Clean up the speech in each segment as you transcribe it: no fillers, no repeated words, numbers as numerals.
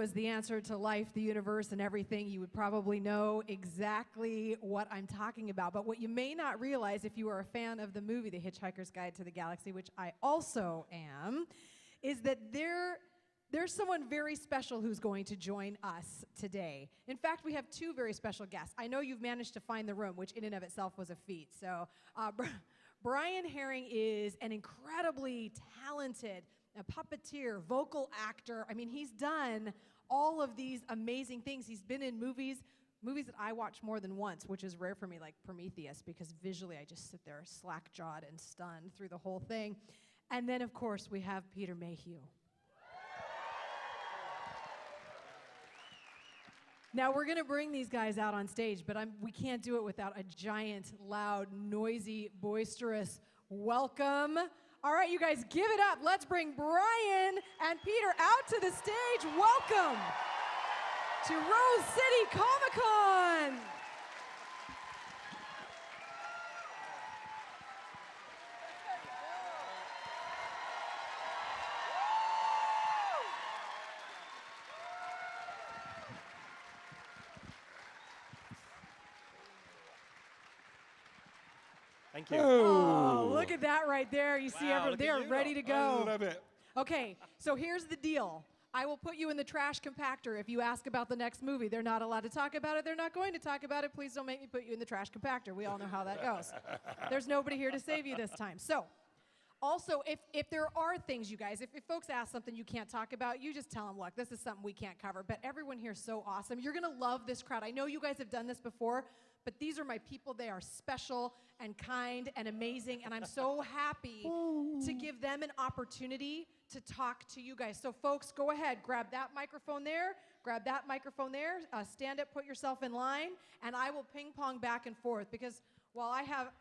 Was the answer to life, the universe, and everything, you would probably know exactly what I'm talking about. But what you may not realize if you are a fan of the movie The Hitchhiker's Guide to the Galaxy, which I also am, is that there's someone very special who's going to join us today. In fact, we have two very special guests. I know you've managed to find the room, which in and of itself was a feat. So Brian Herring is an incredibly talented a puppeteer, vocal actor. I mean, he's done all of these amazing things. He's been in movies that I watch more than once, which is rare for me, like Prometheus, because visually I just sit there slack-jawed and stunned through the whole thing. And then, of course, we have Peter Mayhew. Now, we're going to bring these guys out on stage, but we can't do it without a giant, loud, noisy, boisterous welcome. All right, you guys, give it up. Let's bring Brian and Peter out to the stage. Welcome to Rose City Comic-Con. Thank you. Oh, look at that right there. You see everyone, they are ready to go. I love it. Okay, so here's the deal. I will put you in the trash compactor if you ask about the next movie. They're not allowed to talk about it. They're not going to talk about it. Please don't make me put you in the trash compactor. We all know how that goes. There's nobody here to save you this time. So, also, if there are things, you guys, if folks ask something you can't talk about, you just tell them, look, this is something we can't cover. But everyone here is so awesome. You're going to love this crowd. I know you guys have done this before, but these are my people. They are special and kind and amazing, and I'm so happy to give them an opportunity to talk to you guys. So, folks, go ahead. Grab that microphone there. Grab that microphone there. Stand up, put yourself in line, and I will ping-pong back and forth because while I have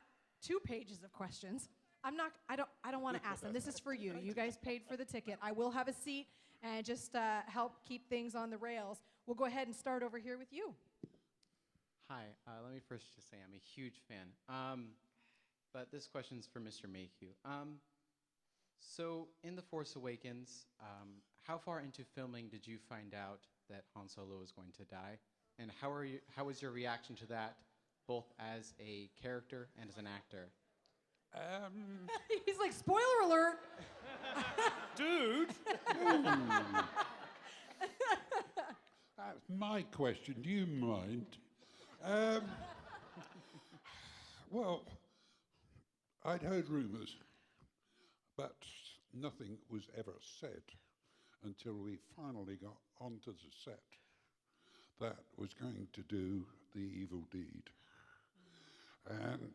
2 pages of questions, I don't want to ask them. This is for you. You guys paid for the ticket. I will have a seat and just help keep things on the rails. We'll go ahead and start over here with you. Hi, let me first just say I'm a huge fan. But this question's for Mr. Mayhew. So in The Force Awakens, how far into filming did you find out that Han Solo was going to die? And how was your reaction to that, both as a character and as an actor? He's like, spoiler alert. Dude. That's my question. Do you mind? Well, I'd heard rumors, but nothing was ever said until we finally got onto the set that was going to do the evil deed. And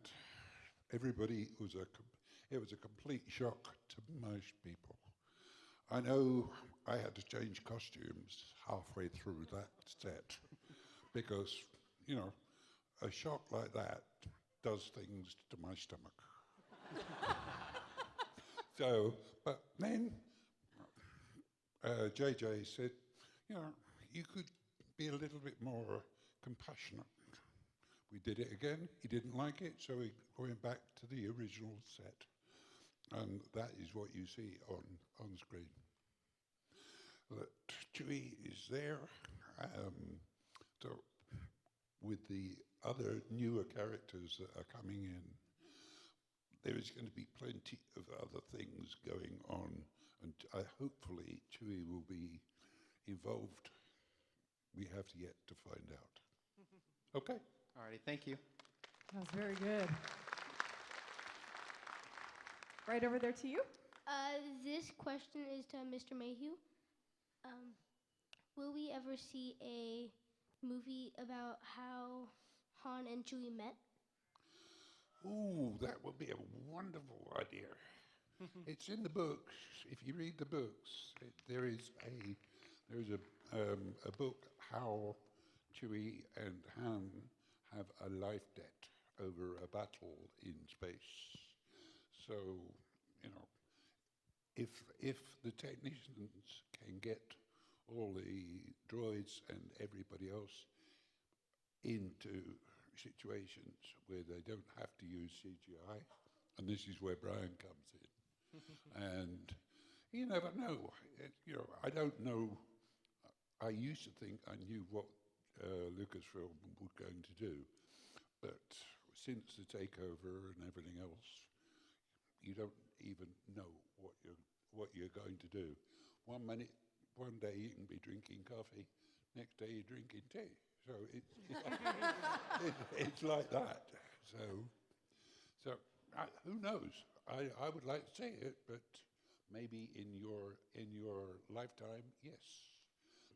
everybody it was a complete shock to most people. I know I had to change costumes halfway through that set because, you know, a shock like that does things to my stomach. So, but then JJ said, you know, you could be a little bit more compassionate. We did it again. He didn't like it, so we went back to the original set. And that is what you see on screen. That Chewie is there. So with the other newer characters that are coming in, there is going to be plenty of other things going on, and hopefully Chewie will be involved. We have yet to find out. Okay. All righty, thank you. That was very good. Right over there to you. This question is to Mr. Mayhew. Will we ever see a movie about how Han and Chewie met? Ooh, that would be a wonderful idea. It's in the books. If you read the books, there is a book how Chewie and Han have a life debt over a battle in space. So, you know, if the technicians can get all the droids and everybody else into situations where they don't have to use CGI, and this is where Brian comes in. And you never know. You know, I don't know I used to think I knew what Lucasfilm were going to do, but since the takeover and everything else, you don't even know what you're going to do. One day you can be drinking coffee, next day you're drinking tea. So it's like that. So who knows? I would like to see it, but maybe in your lifetime, yes,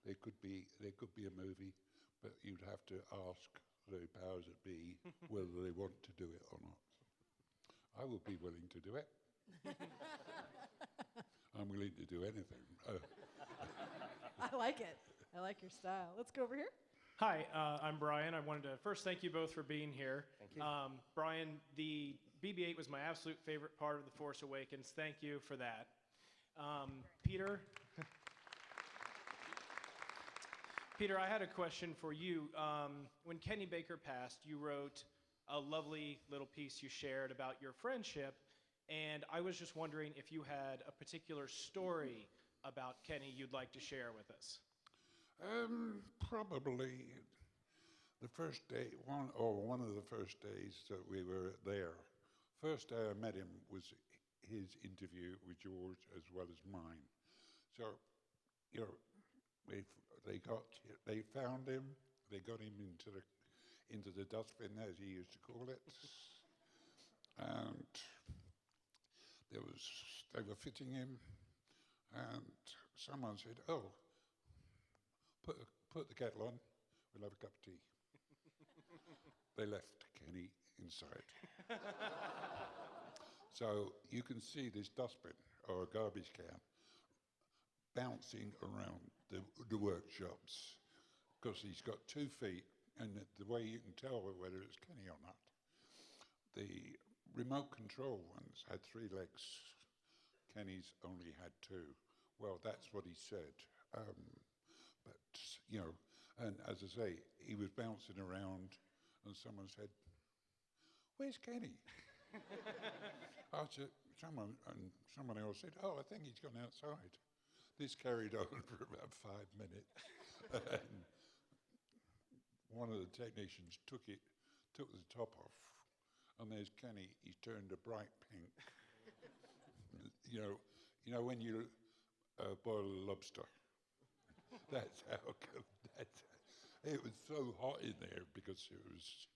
there could be a movie, but you'd have to ask the powers that be whether they want to do it or not. I would be willing to do it. I'm willing to do anything. I like it. I like your style. Let's go over here. Hi, I'm Brian. I wanted to first thank you both for being here. Thank you. Brian, the BB-8 was my absolute favorite part of The Force Awakens. Thank you for that. Peter? Peter, I had a question for you. When Kenny Baker passed, you wrote a lovely little piece you shared about your friendship, and I was just wondering if you had a particular story about Kenny you'd like to share with us. Probably the first day, one of the first days that we were there. First day I met him was his interview with George as well as mine. So, you know, they found him, they got him into the dustbin, as he used to call it, and they were fitting him, and someone said, "Oh, put the kettle on, we'll have a cup of tea." They left Kenny inside. So you can see this dustbin or a garbage can bouncing around the workshops because he's got 2 feet, and the way you can tell whether it's Kenny or not. The remote control ones had 3 legs. Kenny's only had 2. Well, that's what he said. But, you know, and as I say, he was bouncing around, and someone said, "Where's Kenny?" I said, someone else said, "Oh, I think he's gone outside." This carried on for about 5 minutes. And one of the technicians took the top off, and there's Kenny. He's turned a bright pink. you know when you boil a lobster. That's how come. It was so hot in there because it was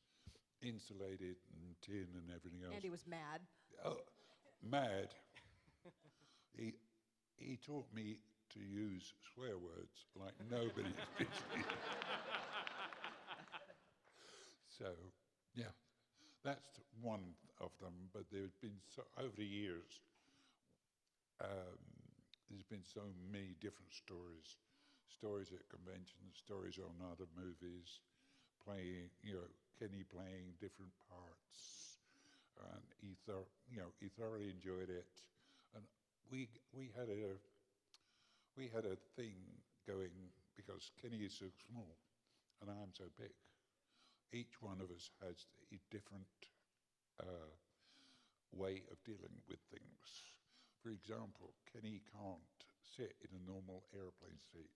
insulated and tin and everything else. And he was mad. Oh, mad. He taught me to use swear words like nobody's business. So, yeah, that's one of them. But there's been over the years, there's been so many different stories at conventions, stories on other movies, Kenny playing different parts, and he thoroughly enjoyed it. And we had a thing going because Kenny is so small and I'm so big. Each one of us has a different way of dealing with things. For example, Kenny can't sit in a normal airplane seat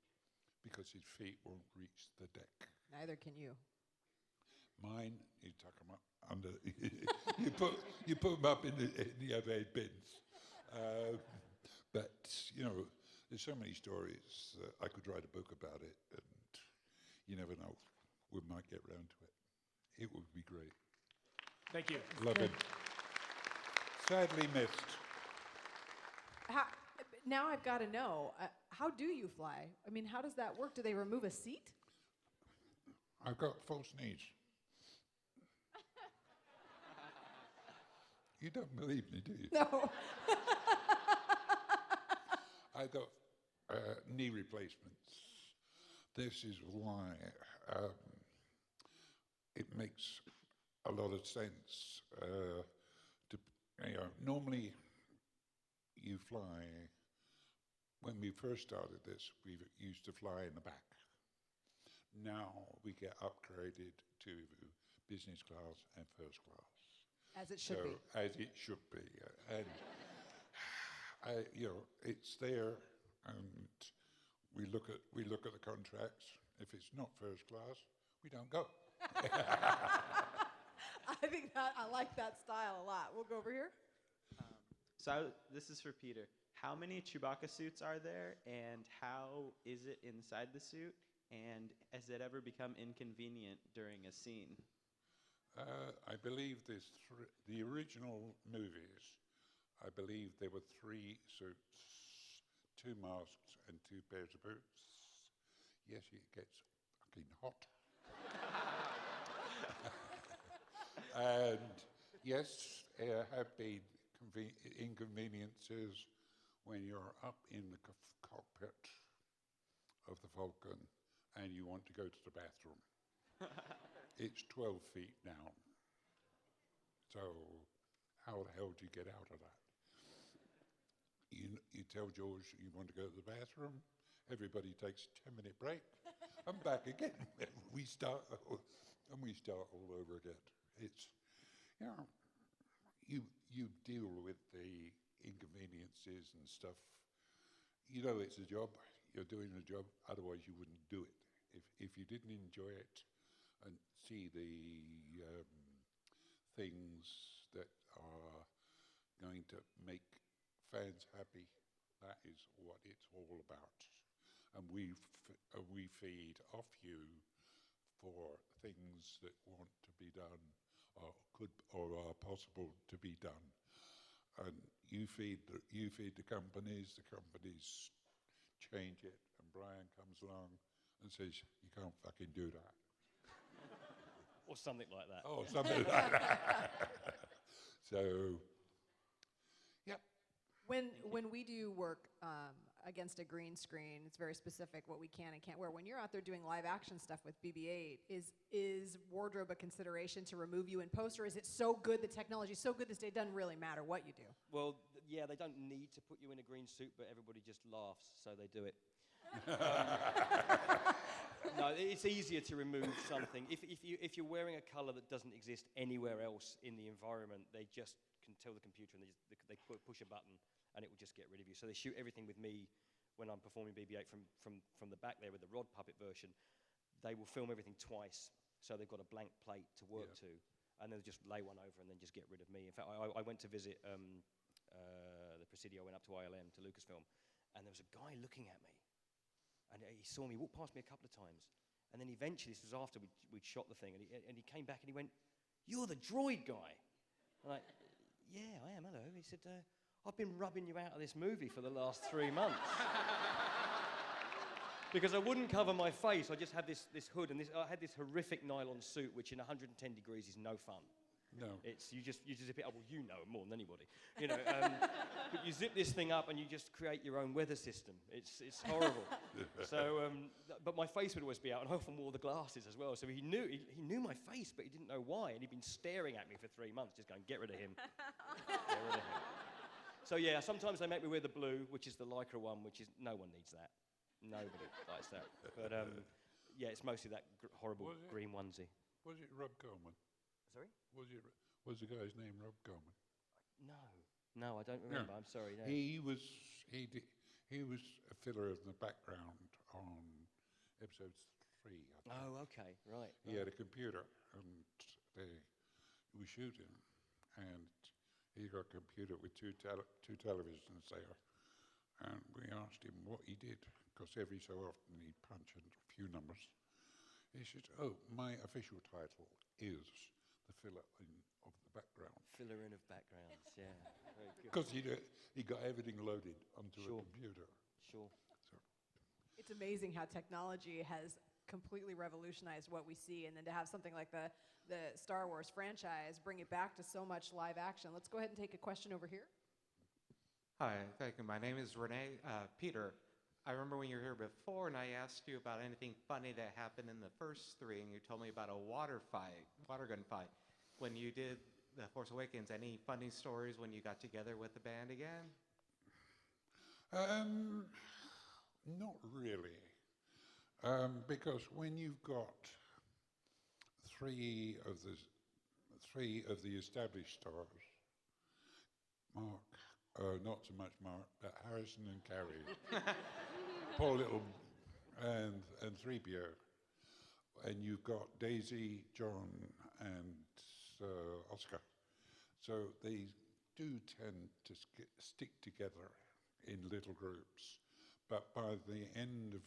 because his feet won't reach the deck. Neither can you. Mine, you tuck them up under. you put them up in the overhead bins. But you know, there's so many stories. I could write a book about it, and you never know. We might get round to it. It would be great. Thank you. Love it. Sadly missed. Now I've got to know, how do you fly? I mean, how does that work? Do they remove a seat? I've got false knees. You don't believe me, do you? No. I got knee replacements. This is why it makes a lot of sense. Normally you fly. When we first started this, we used to fly in the back. Now we get upgraded to business class and first class. As it should be. As it should be. And it's there, and we look at the contracts. If it's not first class, we don't go. I think I like that style a lot. We'll go over here. This is for Peter. How many Chewbacca suits are there, and how is it inside the suit? And has it ever become inconvenient during a scene? I believe the original movies, I believe there were 3 suits, 2 masks and 2 pairs of boots. Yes, it gets fucking hot. And yes, there have been inconveniences when you're up in the cockpit of the Falcon and you want to go to the bathroom. It's 12 feet down. So how the hell do you get out of that? You tell George you want to go to the bathroom, everybody takes a 10-minute break, I'm back again. We start all over again. It's, you deal with the inconveniences and stuff. You know it's a job, you're doing a job, otherwise you wouldn't do it. If you didn't enjoy it and see the things that are going to make fans happy, that is what it's all about. And we feed off you for things that want to be done or are possible to be done. And you feed the companies change it, and Brian comes along and says, you can't fucking do that. Or something like that. Oh, something like that. So, yep. When we do work against a green screen, it's very specific what we can and can't wear. When you're out there doing live action stuff with BB-8, is wardrobe a consideration to remove you in post, or is it so good, the technology so good this day, it doesn't really matter what you do? Well, yeah, they don't need to put you in a green suit, but everybody just laughs, so they do it. No, it's easier to remove something. If you're wearing a colour that doesn't exist anywhere else in the environment, they just can tell the computer and they push a button and it will just get rid of you. So they shoot everything with me when I'm performing BB-8 from the back there with the rod puppet version. They will film everything twice, so they've got a blank plate to work to, and they'll just lay one over and then just get rid of me. In fact, I went to visit the Presidio, went up to ILM, to Lucasfilm, and there was a guy looking at me. And he saw me, walked past me a couple of times. And then eventually, this was after we'd shot the thing, and he came back and he went, "You're the droid guy." I'm like, "Yeah, I am, hello." He said, "I've been rubbing you out of this movie for the last 3 months." Because I wouldn't cover my face, I just had this hood, and I had this horrific nylon suit, which in 110 degrees is no fun. No. It's you just zip it up. Well, you know more than anybody, you know. But you zip this thing up and you just create your own weather system. It's horrible. So, but my face would always be out, and I often wore the glasses as well. So he knew my face, but he didn't know why, and he'd been staring at me for 3 months, just going, "Get rid of him, get rid of him." So yeah, sometimes they make me wear the blue, which is the Lycra one, which is no one needs that. Nobody likes that. But yeah, it's mostly that horrible green onesie. Was it Rob Coleman? Sorry? Was the guy's name Rob Coleman? No, I don't remember. I'm sorry. No. He was a filler in the background on episode 3. I think. Oh, okay, right. He had a computer, and they were shooting, and he got a computer with two televisions there, and we asked him what he did, because every so often he'd punch in a few numbers. He said, "Oh, my official title is the filler in of the background." Filler in of backgrounds, yeah. Very good. Because he got everything loaded onto a computer. Sure. So. It's amazing how technology has completely revolutionized what we see, and then to have something like the Star Wars franchise bring it back to so much live action. Let's go ahead and take a question over here. Hi, thank you. My name is Renee. Peter, I remember when you were here before, and I asked you about anything funny that happened in the first 3, and you told me about a water gun fight. When you did The Force Awakens, any funny stories when you got together with the band again? Not really, because when you've got three of the established stars, Mark, not so much Mark, but Harrison and Carrie, poor little and 3PO. And you've got Daisy, John, and Oscar. So they do tend to stick together in little groups. But by the end of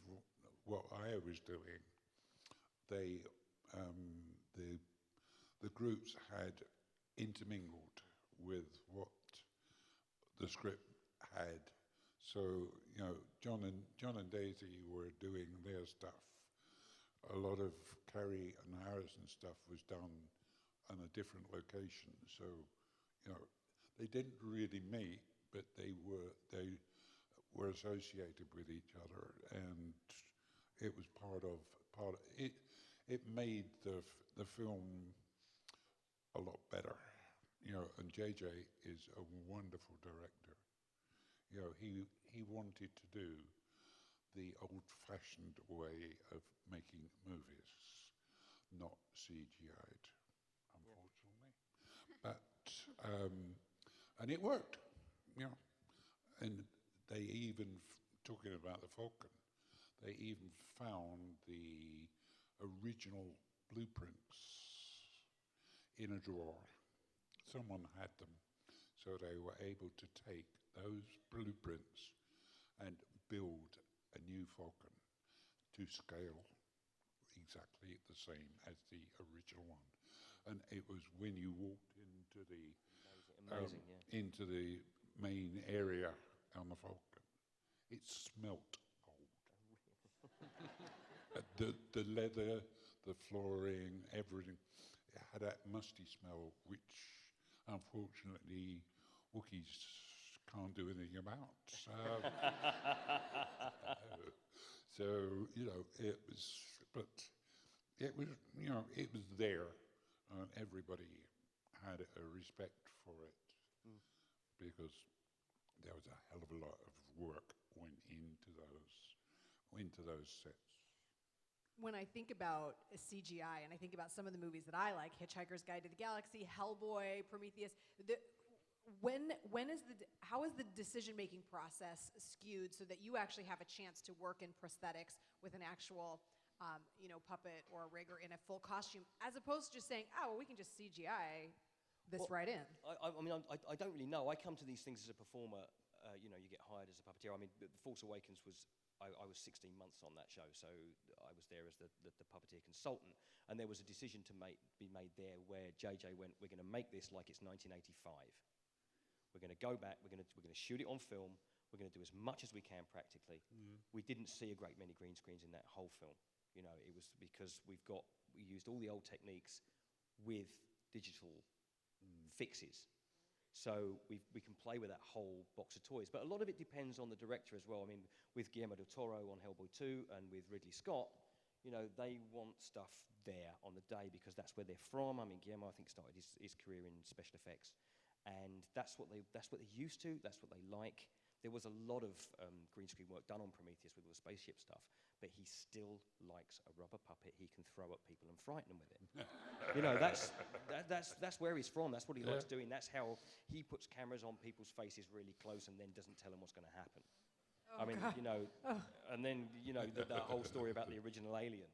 what I was doing, they the groups had intermingled with what the script had. So John and Daisy were doing their stuff. A lot of Carrie and Harrison stuff was done on a different location. So they didn't really meet, but they were associated with each other, and it was part of it. It made the film a lot better, And JJ is a wonderful director. He wanted to do the old-fashioned way of making movies, not CGI'd, unfortunately. But and it worked, And they even, talking about the Falcon, they even found the original blueprints in a drawer. Someone had them, so they were able to take those blueprints and build a new Falcon to scale exactly the same as the original one. And it was when you walked into the into the main area on the Falcon, it smelt old. The leather, the flooring, everything, it had that musty smell, which unfortunately Wookiees can't do anything about. So it was, but it was, it was there, and everybody had a respect for it because there was a hell of a lot of work went into those sets. When I think about CGI and I think about some of the movies that I like, Hitchhiker's Guide to the Galaxy, Hellboy, Prometheus, how is the decision-making process skewed so that you actually have a chance to work in prosthetics with an actual puppet or a rig or in a full costume, as opposed to just saying, oh, well, we can just CGI this right in? I don't really know. I come to these things as a performer. You get hired as a puppeteer. I mean, The Force Awakens was, I was 16 months on that show, so I was there as the puppeteer consultant, and there was a decision to be made there where JJ went, we're going to make this like it's 1985. We're going to go back, we're going to shoot it on film, we're going to do as much as we can practically. We didn't see a great many green screens in that whole film. It was because we used all the old techniques with digital fixes. So we can play with that whole box of toys. But a lot of it depends on the director as well. I mean, with Guillermo del Toro on Hellboy 2 and with Ridley Scott, they want stuff there on the day because that's where they're from. I mean, Guillermo, I think, started his career in special effects. And that's what they're used to, that's what they like. There was a lot of green screen work done on Prometheus with all the spaceship stuff, but he still likes a rubber puppet he can throw at people and frighten them with it. That's where he's from. That's what he likes doing. That's how he puts cameras on people's faces really close and then doesn't tell them what's going to happen. Oh, God. And then that whole story about the original Alien.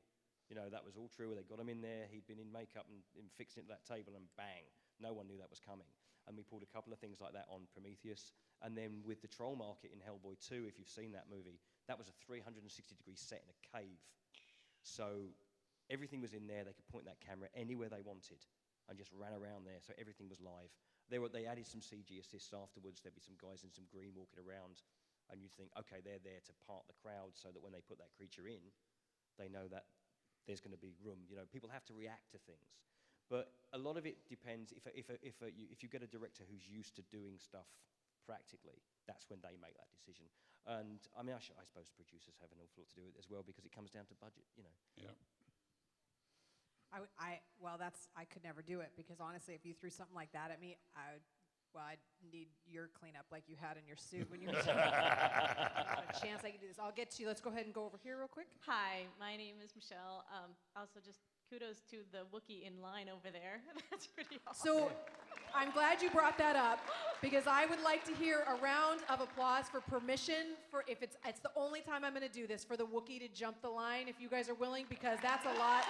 That was all true. They got him in there. He'd been in makeup and fixing it to that table, and bang, no one knew that was coming. And we pulled a couple of things like that on Prometheus. And then with the troll market in Hellboy 2, if you've seen that movie, that was a 360-degree set in a cave. So everything was in there. They could point that camera anywhere they wanted and just ran around there. So everything was live. They added some CG assists afterwards. There'd be some guys in some green walking around. And you'd think, okay, they're there to part the crowd so that when they put that creature in, they know that there's going to be room. People have to react to things. But a lot of it depends. If you get a director who's used to doing stuff practically, that's when they make that decision. And I mean, I suppose producers have an awful lot to do with it as well because it comes down to budget. Yeah. I could never do it because honestly, if you threw something like that at me, Well, I need your cleanup like you had in your suit when you were not a chance I can do this. I'll get to you. Let's go ahead and go over here real quick. Hi, my name is Michelle. Also, just kudos to the Wookiee in line over there. That's pretty awesome. So I'm glad you brought that up because I would like to hear a round of applause for permission for if it's the only time I'm going to do this for the Wookiee to jump the line if you guys are willing because that's a lot.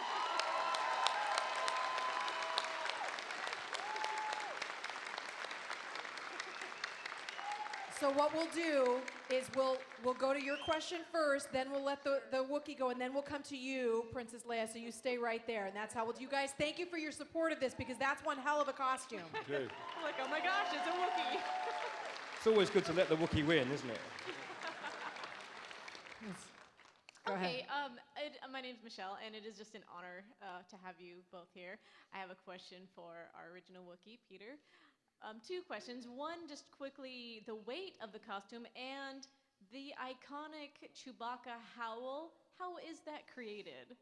So what we'll do is we'll go to your question first, then we'll let the Wookiee go, and then we'll come to you, Princess Leia, so you stay right there. And that's how we'll do. You guys, thank you for your support of this, because that's one hell of a costume. Okay. Like, oh my gosh, it's a Wookiee. It's always good to let the Wookiee win, isn't it? Go ahead. Okay, my name's Michelle, and it is just an honor to have you both here. I have a question for our original Wookiee, Peter. Two questions. One, just quickly, the weight of the costume and the iconic Chewbacca howl. How is that created?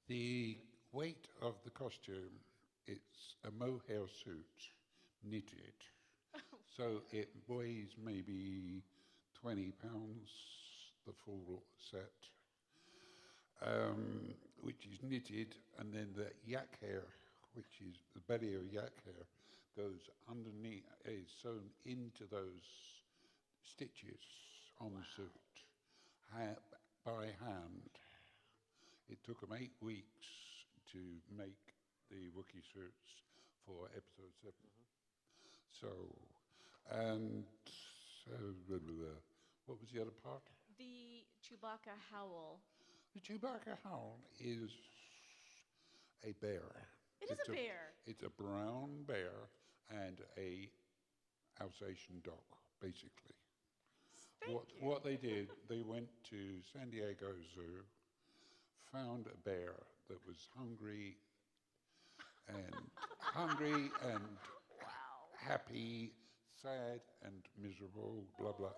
The weight of the costume, it's a mohair suit, knitted. So it weighs maybe 20 pounds, the full set, which is knitted, and then the yak hair, which is the belly of yak hair, goes underneath, is sewn into those stitches on the suit by hand. It took them 8 weeks to make the Wookiee suits for episode 7. So, and what was the other part? The Chewbacca howl. The Chewbacca howl is a bear. It is a bear. It's a brown bear and a Alsatian dog, basically. What they did, they went to San Diego Zoo, found a bear that was hungry and happy, sad and miserable, blah blah,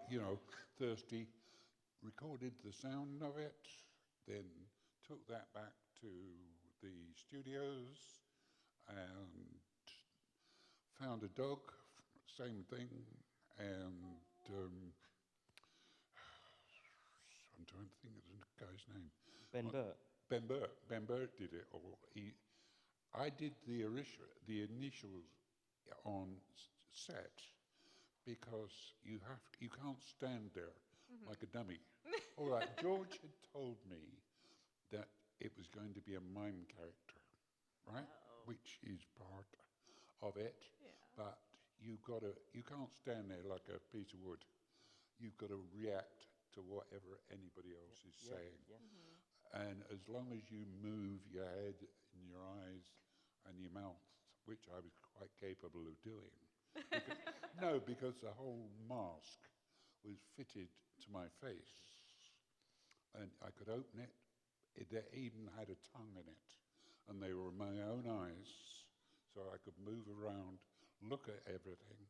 thirsty. Recorded the sound of it, then took that back to the studios and found a dog, same thing, and I'm trying to think of the guy's name. Ben Burt. Ben Burt did it all. I did the initials on set because you can't stand there like a dummy. All right, George had told me that it was going to be a mime character, right? Which is part of it, but you can't stand there like a piece of wood. You've got to react to whatever anybody else is saying. And as long as you move your head and your eyes and your mouth, which I was quite capable of doing. Because the whole mask was fitted to my face. And I could open it. It even had a tongue in it. And they were my own eyes. So I could move around, look at everything,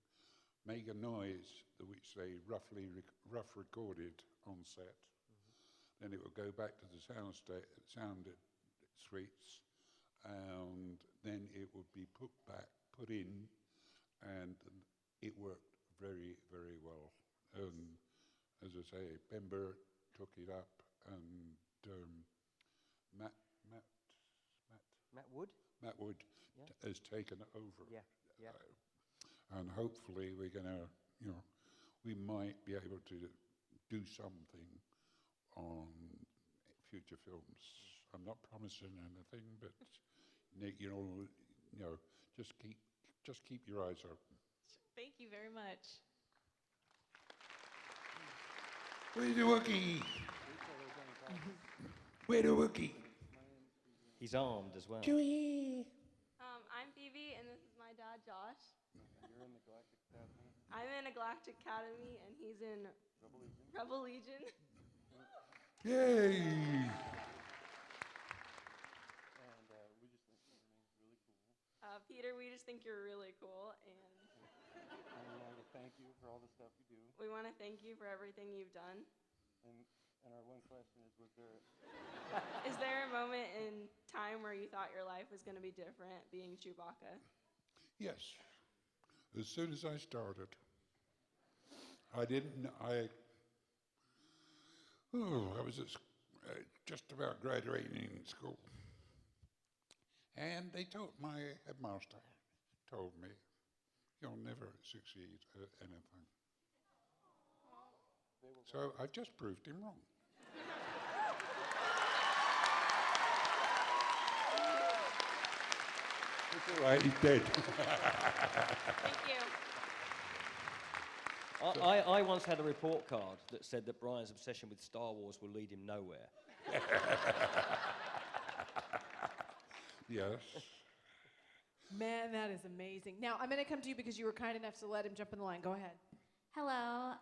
make a noise which they rough recorded on set. Then it would go back to the sound suites, and then it would be put in, and it worked very, very well. As I say, Ben Burt took it up, and Matt Wood has taken it over. And hopefully we're going to, we might be able to do something on future films. I'm not promising anything, but just keep your eyes open. Thank you very much. Where's the Wookiee? Where's the Wookiee? He's armed as well. Chewie! I'm Phoebe, and this is my dad, Josh. You're in the Galactic Academy. I'm in a Galactic Academy, and he's in Rebel Legion. Yay! And we just think your name's really cool. Peter, we just think you're really cool, and And we want to thank you for all the stuff you do. we want to thank you for everything you've done. And our one question is, Is there a moment in time where you thought your life was going to be different being Chewbacca? Yes. As soon as I started, I didn't. I was just about graduating school, and my headmaster told me, "You'll never succeed at anything." So I just proved him wrong. It's all right, he's dead. Thank you. I once had a report card that said that Brian's obsession with Star Wars will lead him nowhere. Yes. Man, that is amazing. Now, I'm going to come to you because you were kind enough to let him jump in the line. Go ahead. Hello.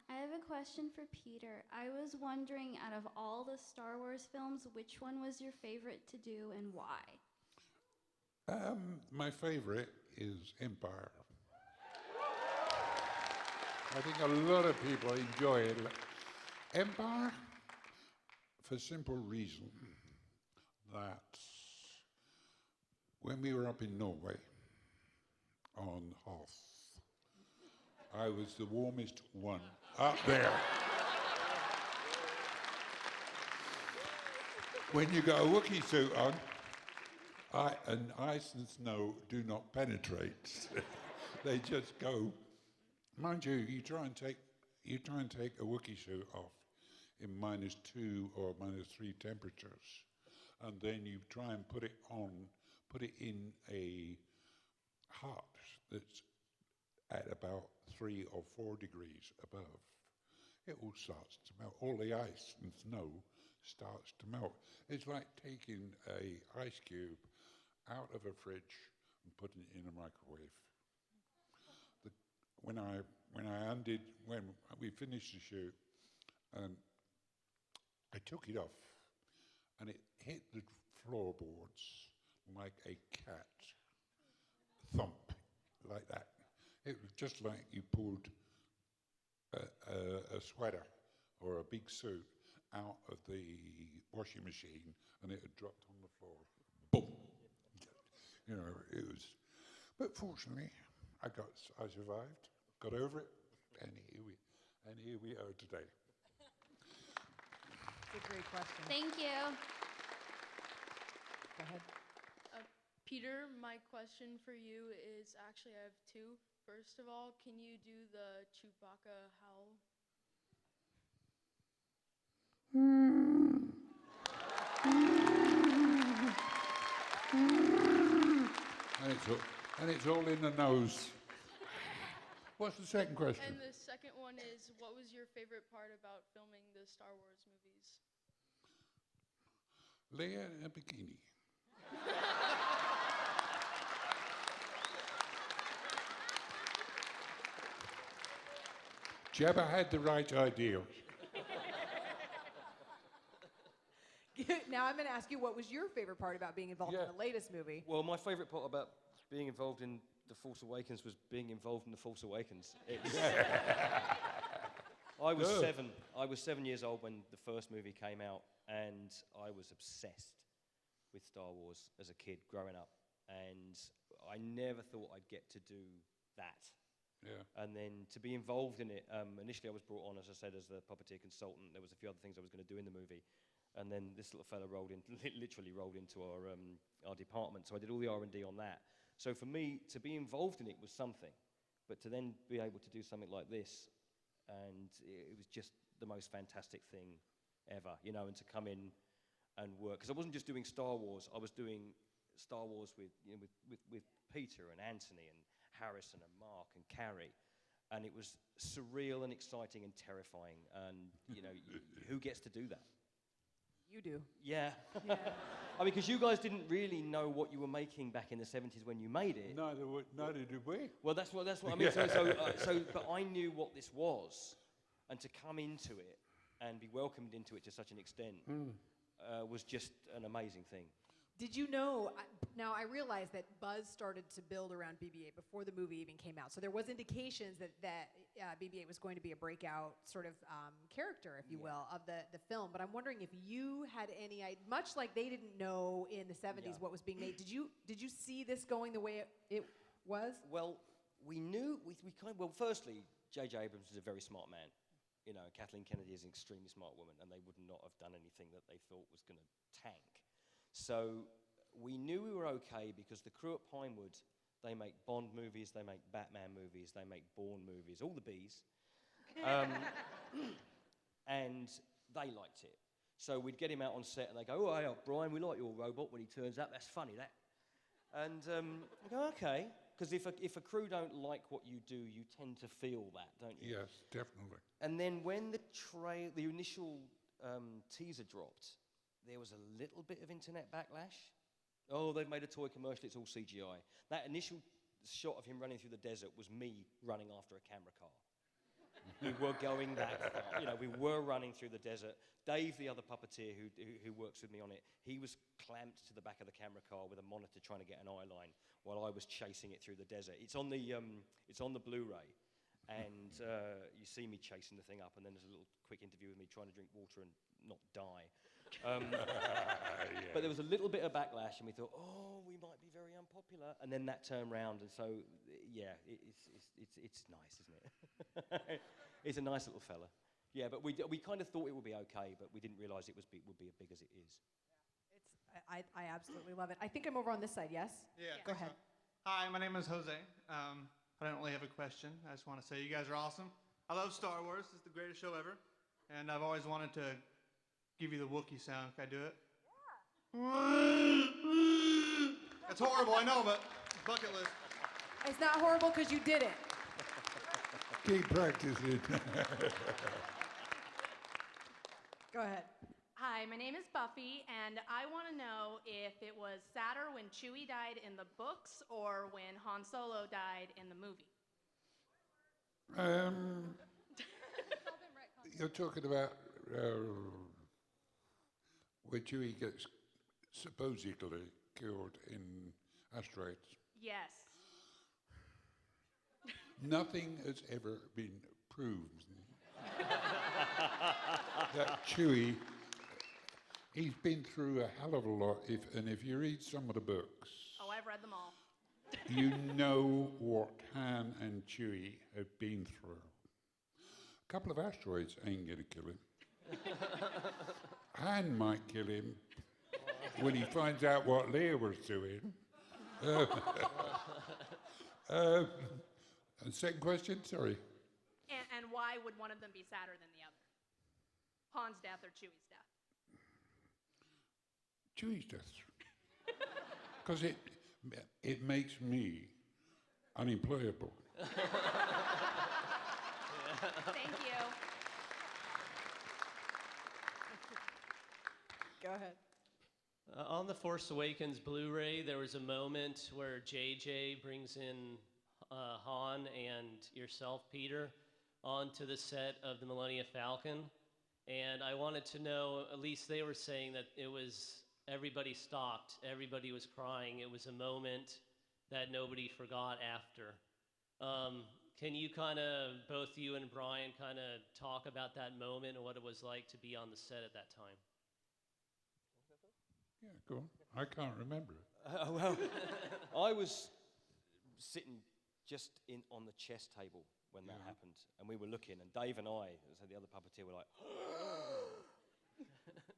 I have a question for Peter. I was wondering, out of all the Star Wars films, which one was your favorite to do and why? My favorite is Empire. I think a lot of people enjoy it. Empire, for simple reason that when we were up in Norway on Hoth, I was the warmest one up there. When you got a Wookiee suit on, and ice and snow do not penetrate. They just go. Mind you, you try and take a Wookiee suit off in -2 or -3 temperatures, and then you try and put it in a hut that's at about 3 or 4 degrees above. It all starts to melt. All the ice and snow starts to melt. It's like taking a ice cube out of a fridge and putting it in a microwave. When we finished the shoot, I took it off, and it hit the floorboards like a cat thump, like that. It was just like you pulled a sweater or a big suit out of the washing machine, and it had dropped on the floor. Boom! You know, it was. But fortunately, I survived, got over it, and here we are today. It's a great question. Thank you. Go ahead. Peter, my question for you is actually I have two. First of all, can you do the Chewbacca howl? And it's all in the nose. What's the second question? And the second one is, what was your favorite part about filming the Star Wars movies? Leia in a bikini. Jabba had the right idea. Now I'm going to ask you, what was your favorite part about being involved in the latest movie? Well, my favourite part about being involved in The Force Awakens was being involved in The Force Awakens. I was 7. I was 7 years old when the first movie came out, and I was obsessed with Star Wars as a kid growing up. And I never thought I'd get to do that. Yeah. And then to be involved in it, initially I was brought on, as I said, as the puppeteer consultant. There was a few other things I was going to do in the movie. And then this little fella literally rolled into our department. So I did all the R&D on that. So for me, to be involved in it was something. But to then be able to do something like this, and it was just the most fantastic thing ever, you know, and to come in and work. Because I wasn't just doing Star Wars, I was doing Star Wars with Peter and Anthony and Harrison and Mark and Carrie. And it was surreal and exciting and terrifying. And, you know, who gets to do that? You do. Yeah. I mean, because you guys didn't really know what you were making back in the 70s when you made it. Neither did we. Well, that's what I mean. But I knew what this was, and to come into it and be welcomed into it to such an extent was just an amazing thing. Did you know, now I realize that buzz started to build around BB-8 before the movie even came out. So there was indications that BB-8 was going to be a breakout sort of character, if you will, of the film. But I'm wondering if you had any idea, much like they didn't know in the 70s what was being made, did you see this going the way it was? Well, we knew, well, firstly, J.J. Abrams is a very smart man. You know, Kathleen Kennedy is an extremely smart woman, and they would not have done anything that they thought was going to tank. So we knew we were okay because the crew at Pinewood, they make Bond movies, they make Batman movies, they make Bourne movies, all the Bs. And they liked it. So we'd get him out on set, and they go, "Oh, hey, Brian, we like your robot when he turns up. That's funny, that." And I go, "Okay." Because if a crew don't like what you do, you tend to feel that, don't you? Yes, definitely. And then when the initial teaser dropped, there was a little bit of internet backlash. Oh, they've made a toy commercial, it's all CGI. That initial shot of him running through the desert was me running after a camera car. We were going that far. You know, we were running through the desert. Dave, the other puppeteer who works with me on it, he was clamped to the back of the camera car with a monitor trying to get an eye line while I was chasing it through the desert. It's on the Blu-ray, and you see me chasing the thing up, and then there's a little quick interview with me trying to drink water and not die. But there was a little bit of backlash, and we thought, oh, we might be very unpopular. And then that turned round, and so, yeah, it's nice, isn't it? It's a nice little fella. Yeah, but we kind of thought it would be okay, but we didn't realise it would be as big as it is. I absolutely love it. I think I'm over on this side, yes? Yeah. Go ahead. Hi, my name is Jose. I don't really have a question. I just want to say you guys are awesome. I love Star Wars. It's the greatest show ever. And I've always wanted to give you the Wookiee sound. Can I do it? Yeah. It's horrible, I know, but bucket list. It's not horrible because you did it. Keep practicing. Go ahead. Hi, my name is Buffy, and I want to know if it was sadder when Chewie died in the books or when Han Solo died in the movie. You're talking about where Chewie gets supposedly killed in asteroids. Yes. Nothing has ever been proved that Chewie, he's been through a hell of a lot, and if you read some of the books, Oh, I've read them all. you know what Han and Chewie have been through. A couple of asteroids ain't going to kill him. Han might kill him when he finds out what Leia was doing. And second question, sorry. And why would one of them be sadder than the other? Han's death or Chewie's death? Chewie's death. Because it makes me unemployable. Thank you. Go ahead. On the Force Awakens Blu-ray, there was a moment where JJ brings in Han and yourself, Peter, onto the set of the Millennium Falcon. And I wanted to know, at least they were saying that it was, everybody stopped, everybody was crying. It was a moment that nobody forgot after. Can you kind of, both you and Brian, kind of talk about that moment and what it was like to be on the set at that time? Yeah, go on. I can't remember it. Well, I was sitting just on the chess table when that happened, and we were looking, and Dave and I, so the other puppeteer, were like,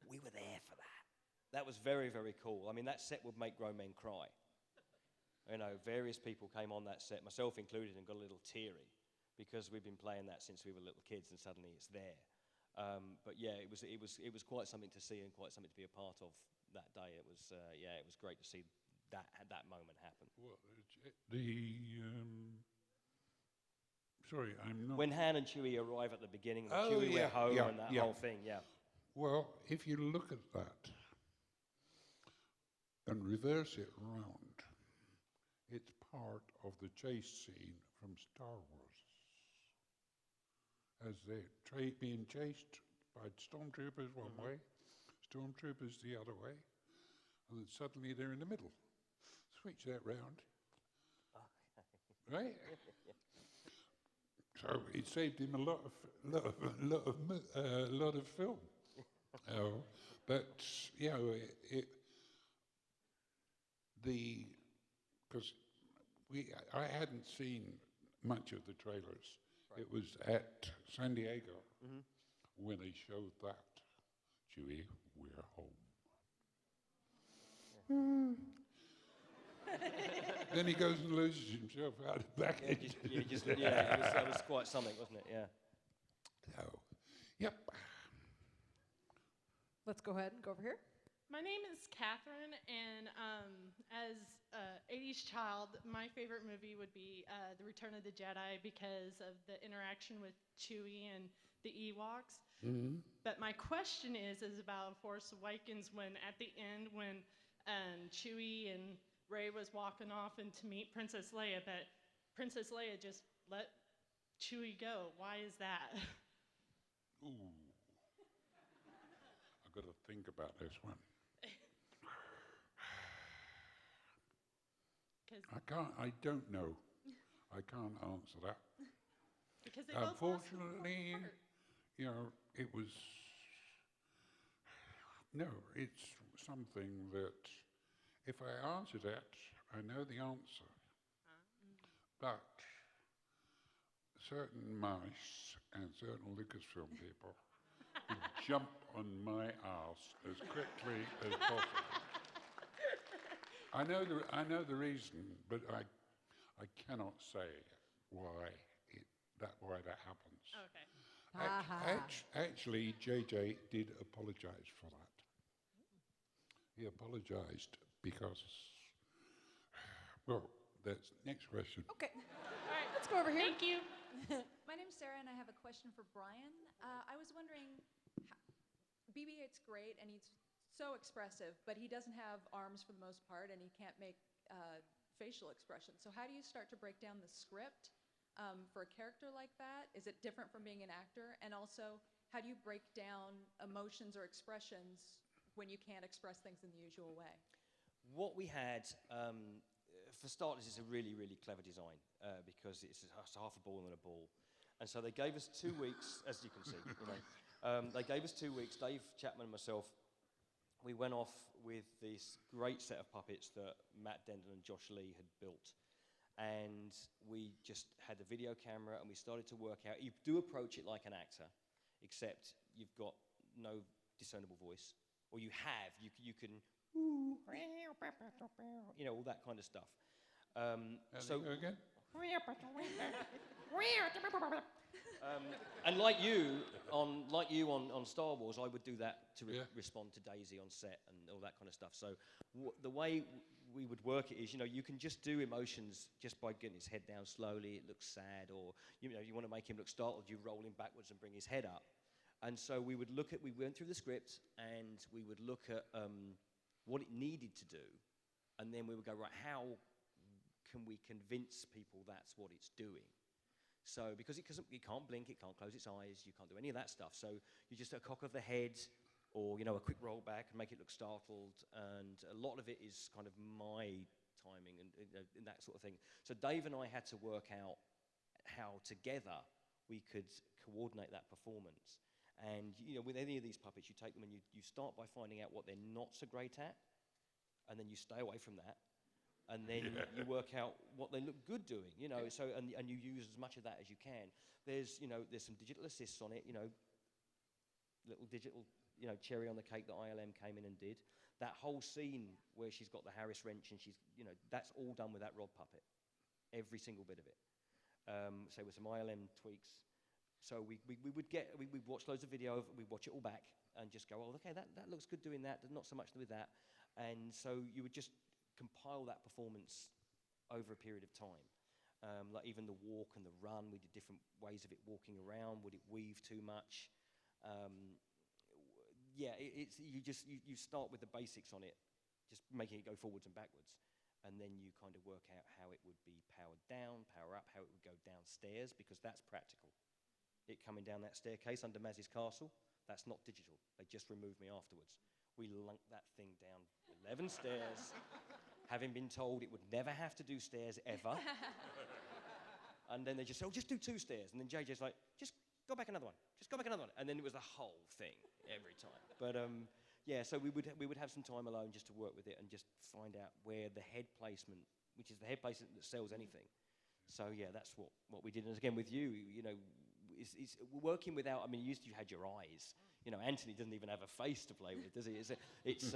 we were there for that. That was very, very cool. I mean, that set would make grown men cry. You know, various people came on that set, myself included, and got a little teary because we've been playing that since we were little kids, and suddenly it's there. But yeah, it was quite something to see and quite something to be a part of that day. It was it was great to see that moment happen. Well, sorry, I'm not. When Han and Chewie arrive at the beginning, Oh, Chewie yeah, went home yeah, and that yeah. whole thing, yeah. Well, if you look at that and reverse it round, it's part of the chase scene from Star Wars. As they're being chased by stormtroopers one way, stormtroopers the other way, and then suddenly they're in the middle. Switch that round. Right? So it saved him a lot of film. But you know, because I hadn't seen much of the trailers. Right. It was at San Diego Mhm. when they showed that. Chewie, we're home. Then he goes and loses himself out of the baggage. That was quite something, wasn't it? Yeah. So, yep. Let's go ahead and go over here. My name is Catherine, and as an 80s child, my favorite movie would be The Return of the Jedi because of the interaction with Chewie and the Ewoks. Mm-hmm. But my question is about Force Awakens when at the end when Chewie and Rey was walking off and to meet Princess Leia, but Princess Leia just let Chewie go. Why is that? Ooh. I've got to think about this one. I don't know. I can't answer that. Because they both lost an Unfortunately, important part. you know, it was, no, it's something that if I answered it, I know the answer. But certain mice and certain Lucasfilm people would jump on my ass as quickly as possible. I know the reason, but I cannot say why that happens. Okay. Actually, JJ did apologize for that. He apologized because, well, that's next question. Okay. All right, let's go over here. Thank you. My name's Sarah, and I have a question for Brian. I was wondering, BB-8's great, and he's so expressive, but he doesn't have arms for the most part, and he can't make facial expressions. So how do you start to break down the script for a character like that? Is it different from being an actor? And also, how do you break down emotions or expressions when you can't express things in the usual way? What we had, for starters, is a really, really clever design because it's half a ball and a ball. And so they gave us 2 weeks, as you can see. They gave us 2 weeks, Dave Chapman and myself. We went off with this great set of puppets that Matt Denton and Josh Lee had built. And we just had a video camera and we started to work out. You do approach it like an actor, except you've got no discernible voice. Or you have, you can, all that kind of stuff. So again? And like you on Star Wars, I would do that to respond to Daisy on set and all that kind of stuff. So the way we would work it is, you can just do emotions just by getting his head down slowly. It looks sad, or you want to make him look startled. You roll him backwards and bring his head up. And so we went through the script and we would look at what it needed to do, and then we would go, right, how can we convince people that's what it's doing? So, because it can't blink, it can't close its eyes, you can't do any of that stuff. So you just a cock of the head, or a quick roll back and make it look startled. And a lot of it is kind of my timing and that sort of thing. So Dave and I had to work out how together we could coordinate that performance. And with any of these puppets, you take them and you start by finding out what they're not so great at, and then you stay away from that. And then you work out what they look good doing, So and you use as much of that as you can. There's some digital assists on it, little digital cherry on the cake that ILM came in and did. That whole scene where she's got the Harris wrench and she's that's all done with that rod puppet, every single bit of it. So with some ILM tweaks. So we'd watch loads of video, we'd watch it all back and just go, oh, okay, that looks good doing that, not so much with that. And so you would just compile that performance over a period of time. Like even the walk and the run, we did different ways of it walking around. Would it weave too much? You start with the basics on it, just making it go forwards and backwards. And then you kind of work out how it would be powered down, power up, how it would go downstairs, because that's practical. It coming down that staircase under Maz's castle, that's not digital. They just removed me afterwards. We lunked that thing down 11 stairs, having been told it would never have to do stairs ever. And then they just said, oh, just do 2 stairs. And then JJ's like, just go back another one. Just go back another one. And then it was the whole thing every time. But so we would have some time alone just to work with it and just find out where the head placement, which is the head placement that sells anything. So yeah, that's what we did. And again, with you, you know, it's working without. I mean, you had your eyes. You know, Anthony doesn't even have a face to play with, does he? It's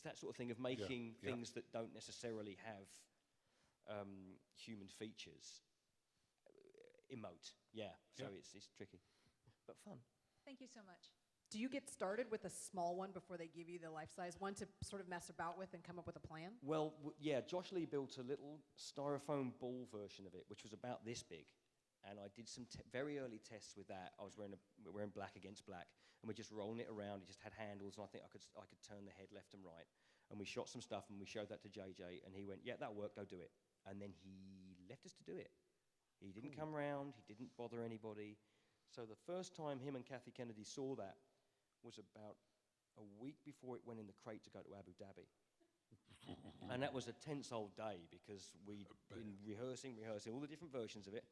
that sort of thing of making things that don't necessarily have human features emote. Yeah. So it's tricky, but fun. Thank you so much. Do you get started with a small one before they give you the life-size one to sort of mess about with and come up with a plan? Well, yeah, Josh Lee built a little styrofoam ball version of it, which was about this big. And I did some very early tests with that. I was wearing black against black, and we're just rolling it around. It just had handles, and I think I could turn the head left and right. And we shot some stuff, and we showed that to JJ, and he went, "Yeah, that'll work. Go do it." And then he left us to do it. He didn't come round. He didn't bother anybody. So the first time him and Kathy Kennedy saw that was about a week before it went in the crate to go to Abu Dhabi. And that was a tense old day because we'd been rehearsing all the different versions of it.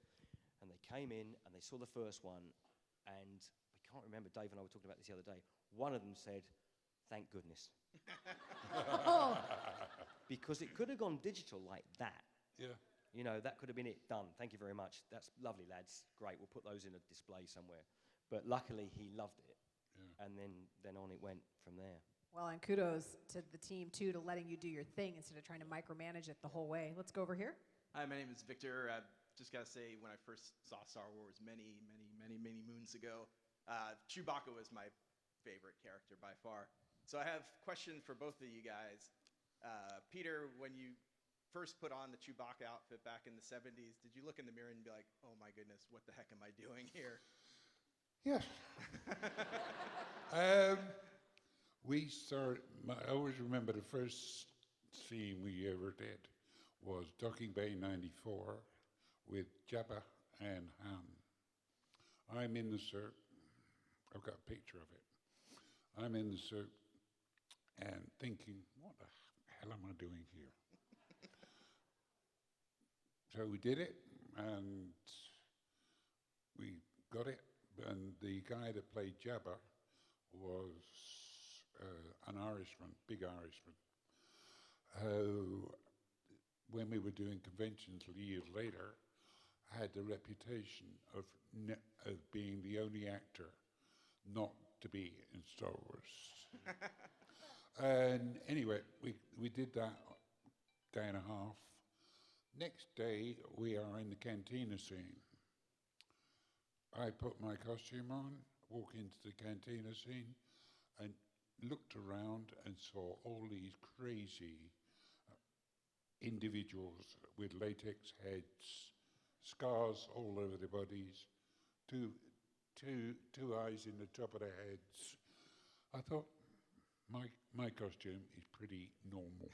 And they came in and they saw the first one, and I can't remember, Dave and I were talking about this the other day. One of them said, "Thank goodness." Because it could have gone digital like that. Yeah. You know, that could have been it, done. Thank you very much. That's lovely, lads. Great, we'll put those in a display somewhere. But luckily, he loved it. Yeah. And then on it went from there. Well, and kudos to the team, too, to letting you do your thing instead of trying to micromanage it the whole way. Let's go over here. Hi, my name is Victor. Just got to say, when I first saw Star Wars many moons ago, Chewbacca was my favorite character by far. So I have a question for both of you guys. Peter, when you first put on the Chewbacca outfit back in the 70s, did you look in the mirror and be like, "Oh my goodness, what the heck am I doing here?" Yes. I always remember the first scene we ever did was Docking Bay 94 with Jabba and Han. I'm in the suit. I've got a picture of it. I'm in the suit and thinking, what the hell am I doing here? So we did it, and we got it, and the guy that played Jabba was an Irishman, big Irishman, who, when we were doing conventions years later, had the reputation of being the only actor not to be in Star Wars. And anyway, we did that day and a half. Next day, we are in the cantina scene. I put my costume on, walk into the cantina scene, and looked around and saw all these crazy individuals with latex heads, scars all over their bodies, two eyes in the top of their heads. I thought, my costume is pretty normal.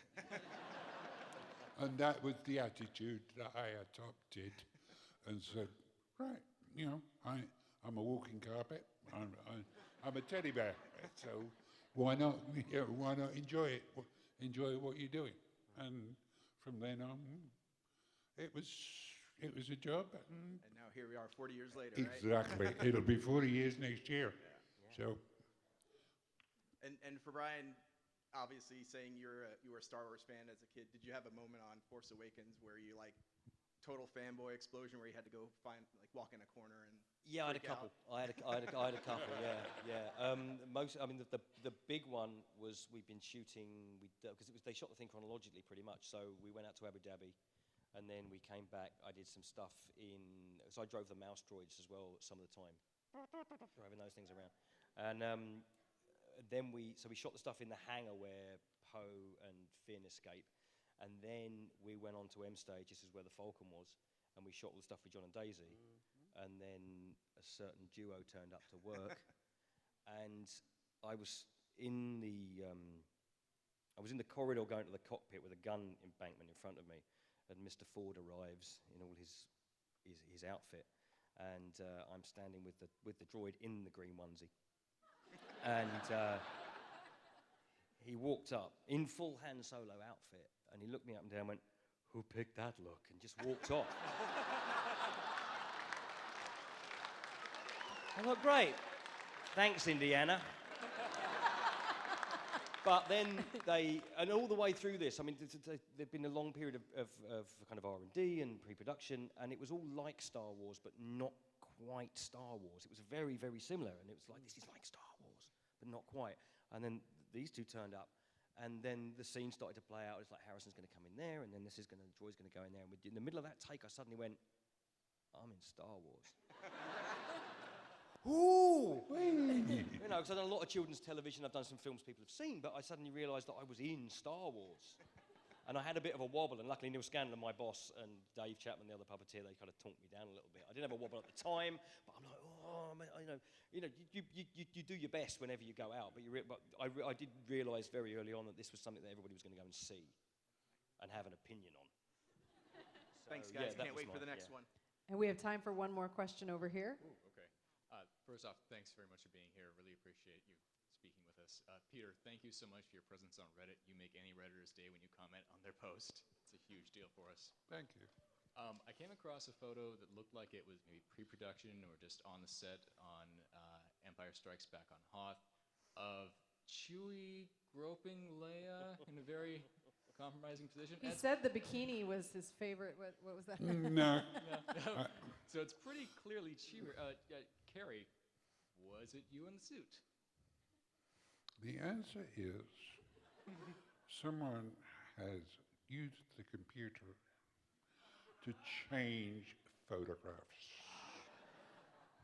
And that was the attitude that I adopted, and said, right, you know, I'm a walking carpet. I'm a teddy bear. So why not? Why not enjoy it? Enjoy what you're doing. And from then on, it was a job. And now here we are, 40 years later. Exactly. Right? It'll be 40 years next year. Yeah. So. And for Brian, obviously saying you were a Star Wars fan as a kid, did you have a moment on Force Awakens where you total fanboy explosion where you had to go walk in a corner and I had a couple. I had a couple. Yeah. The big one was we've been shooting because they shot the thing chronologically pretty much. So we went out to Abu Dhabi, and then we came back. I did some stuff so I drove the mouse droids as well some of the time, driving those things around, and then we shot the stuff in the hangar where Poe and Finn escape, and then we went on to M stage. This is where the Falcon was, and we shot all the stuff with John and Daisy. And then a certain duo turned up to work, and I was in the corridor going to the cockpit with a gun embankment in front of me, and Mr. Ford arrives in all his outfit, and I'm standing with the droid in the green onesie, and he walked up in full Han Solo outfit, and he looked me up and down and went, "Who picked that look?" and just walked off. I thought, great, thanks, Indiana. But then and all the way through this, I mean, there'd been a long period of kind of R&D and pre-production, and it was all like Star Wars, but not quite Star Wars. It was very, very similar, and it was like, this is like Star Wars, but not quite. And then these two turned up, and then the scene started to play out. It's like Harrison's going to come in there, and then Troy's going to go in there. And in the middle of that take, I suddenly went, I'm in Star Wars. Ooh! You know, because I've done a lot of children's television. I've done some films people have seen, but I suddenly realised that I was in Star Wars. And I had a bit of a wobble, and luckily Neil Scanlon, my boss, and Dave Chapman, the other puppeteer, they kind of talked me down a little bit. I didn't have a wobble at the time, but I'm like, oh, man, you do your best whenever you go out. But I did realise very early on that this was something that everybody was going to go and see and have an opinion on. So, Thanks, guys. yeah, Can't wait for the next one. And we have time for one more question over here. Ooh, okay. First off, thanks very much for being here. Really appreciate you speaking with us. Peter, thank you so much for your presence on Reddit. You make any Redditors' day when you comment on their post. It's a huge deal for us. Thank you. I came across a photo that looked like it was maybe pre-production or just on the set on Empire Strikes Back on Hoth of Chewie groping Leia in a very compromising position. He said the bikini was his favorite. What was that? No. So it's pretty clearly Chewie. Carrie, was it you in the suit? The answer is someone has used the computer to change photographs.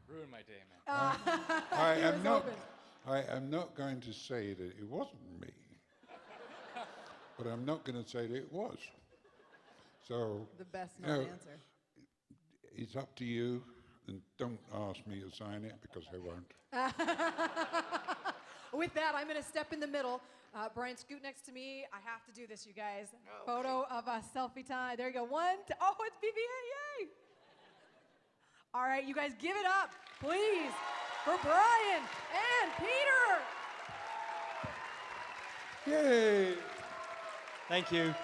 Ruined my day, man. I am not going to say that it wasn't me, but I'm not going to say that it was. So the best known answer. It's up to you, and don't ask me to sign it because I won't. With that, I'm going to step in the middle. Brian, scoot next to me. I have to do this, you guys. Photo of us, selfie time. There you go. Oh, it's BB-8, yay! All right, you guys give it up, please, for Brian and Peter. Yay! Thank you.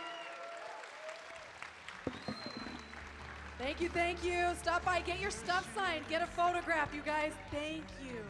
Thank you, thank you. Stop by, get your stuff signed, get a photograph, you guys. Thank you.